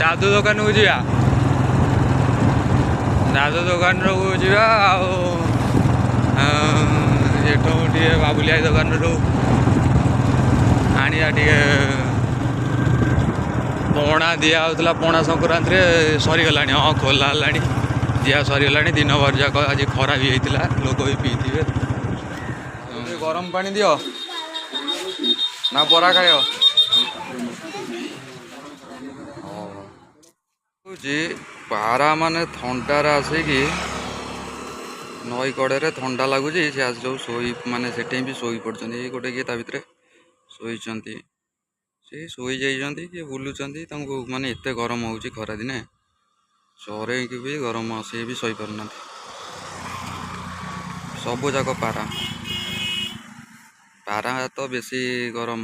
दादू दुकान को जा दादू दुकान जा बाबुलिया दुकान आनिया पणा दिहला पणा संक्रांति सरीगला हाँ खोला दिया सरीगला दिन भर जाक आज खरा भी होता लोक भी पीथे गरम पानी दियो ना बरा खाय पारा माने थंडार आसिकी नई कड़े थंडा लगुच से आज जो शोई माने से भी शोई पड़ते गोटे किए भितर शोई से शोई जाइए किए बुलूँ माने एत गरम हो खरा दिने चरे भी गरम सी भी शई पारना सबू जाक पारा पारा तो बेसी गरम।